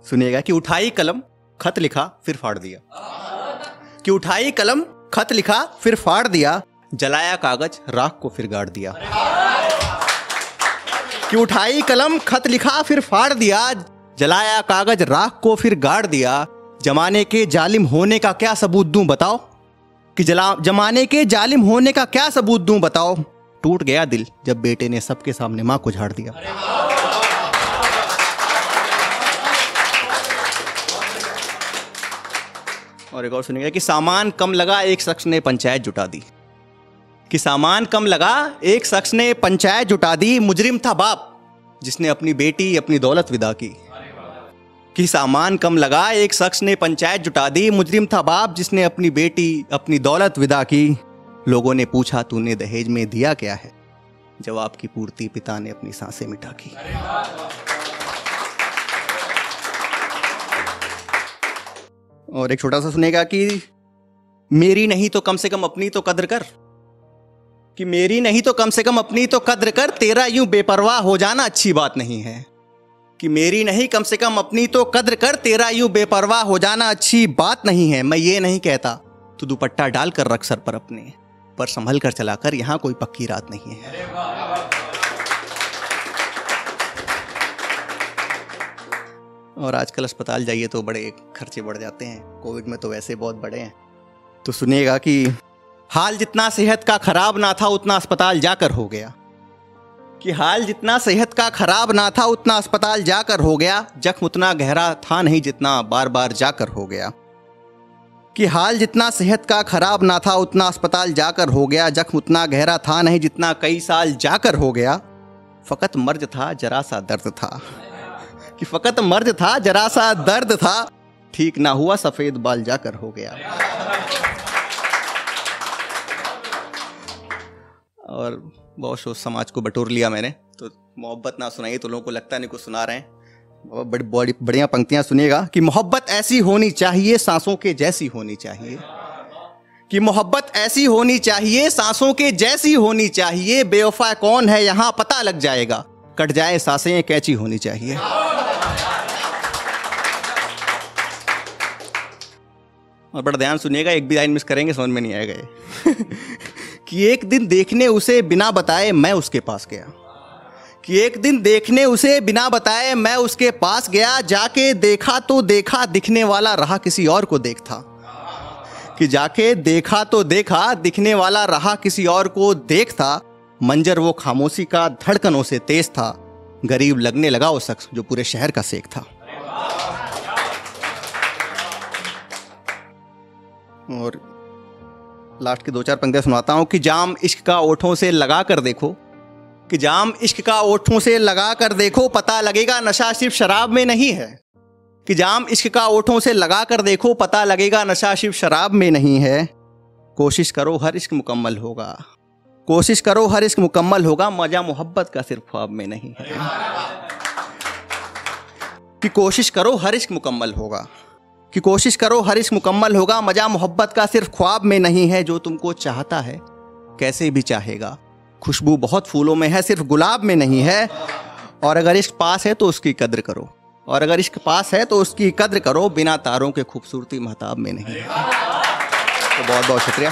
सुनिएगा कि उठाई कलम खत लिखा फिर फाड़ दिया, कि उठाई कलम खत लिखा फिर फाड़ दिया, जलाया कागज राख को फिर गाड़ दिया। कि उठाई कलम खत लिखा फिर फाड़ दिया, जलाया कागज राख को फिर गाड़ दिया। जमाने के जालिम होने का क्या सबूत दूं बताओ, कि जमाने के जालिम होने का क्या सबूत दूं बताओ। टूट गया दिल जब बेटे ने सबके सामने मां को झाड़ दिया। और एक और सुनिएगा कि सामान कम लगा एक शख्स ने पंचायत जुटा दी, कि सामान कम लगा एक शख्स ने पंचायत जुटा दी। मुजरिम था बाप जिसने अपनी बेटी अपनी दौलत विदा की, कि सामान कम लगा एक शख्स ने पंचायत जुटा दी। मुजरिम था बाप जिसने अपनी बेटी अपनी दौलत विदा की। लोगों ने पूछा तूने दहेज में दिया क्या है, जवाब की पूर्ति पिता ने अपनी सांसें मिटा की। और एक छोटा सा सुनेगा कि मेरी नहीं तो कम से कम अपनी तो कद्र कर, कि मेरी नहीं तो कम से कम अपनी तो कद्र कर, तेरा यूं बेपरवाह हो जाना अच्छी बात नहीं है। कि मेरी नहीं कम से कम अपनी तो कद्र कर, तेरा यूं बेपरवाह हो जाना अच्छी बात नहीं है। मैं ये नहीं कहता तू दुपट्टा डाल कर रख सर पर अपने, पर संभल कर चला कर यहाँ कोई पक्की रात नहीं है। और आजकल अस्पताल जाइए तो बड़े खर्चे बढ़ जाते हैं, कोविड में तो वैसे बहुत बड़े हैं। तो सुनिएगा कि हाल जितना सेहत का खराब ना था उतना अस्पताल जाकर हो गया, कि हाल जितना सेहत का खराब ना था उतना अस्पताल जाकर हो गया। जख्म उतना गहरा था नहीं जितना बार बार जाकर हो गया, कि हाल जितना सेहत का खराब ना था उतना अस्पताल जाकर हो गया। जख्म उतना गहरा था नहीं जितना कई साल जाकर हो गया। फ़कत मर्ज था जरा सा दर्द था, कि फ़कत मर्ज था जरा सा दर्द था, ठीक ना हुआ सफ़ेद बाल जाकर हो गया। और बहुत शो समाज को बटोर लिया मैंने, तो मोहब्बत ना सुनाई तो लोगों को लगता नहीं कुछ सुना रहे हैं। बड़ी बढ़िया पंक्तियां सुनिएगा कि मोहब्बत ऐसी होनी चाहिए सांसों के जैसी होनी चाहिए, कि मोहब्बत ऐसी होनी चाहिए सांसों के जैसी होनी चाहिए। बेवफा कौन है यहाँ पता लग जाएगा, कट जाए सांसें कैची होनी चाहिए। और बड़ा ध्यान सुनिएगा, एक भी लाइन मिस करेंगे समझ में नहीं आएगा ये। कि एक दिन देखने उसे बिना बताए मैं उसके पास गया, कि एक दिन देखने उसे बिना बताए मैं उसके पास गया। जाके देखा तो देखा दिखने वाला रहा किसी और को देखता, कि जाके देखा तो देखा दिखने वाला रहा किसी और को देखता। मंजर वो खामोशी का धड़कनों से तेज था, गरीब लगने लगा वो शख्स जो पूरे शहर का शेख था। और लास्ट की 2-4 पंक्तियां सुनाता हूं कि जाम इश्क का ओठों से लगा कर देखो, कि जाम इश्क का ओठों से लगा कर देखो, पता लगेगा नशा सिर्फ शराब में नहीं है। कि जाम इश्क का ओठों से लगा कर देखो, पता लगेगा नशा सिर्फ शराब में नहीं है। कोशिश करो हर इश्क मुकम्मल होगा, कोशिश करो हर इश्क मुकम्मल होगा, मजा मोहब्बत का सिर्फ ख्वाब में नहीं है। कि कोशिश करो हर इश्क मुकम्मल होगा, कि कोशिश करो हर इश्क मुकम्मल होगा, मजा मोहब्बत का सिर्फ ख्वाब में नहीं है। जो तुमको चाहता है कैसे भी चाहेगा, खुशबू बहुत फूलों में है सिर्फ गुलाब में नहीं है। और अगर इश्क पास है तो उसकी कद्र करो, और अगर इश्क पास है तो उसकी कद्र करो, बिना तारों के खूबसूरती महताब में नहीं है। तो बहुत बहुत शुक्रिया।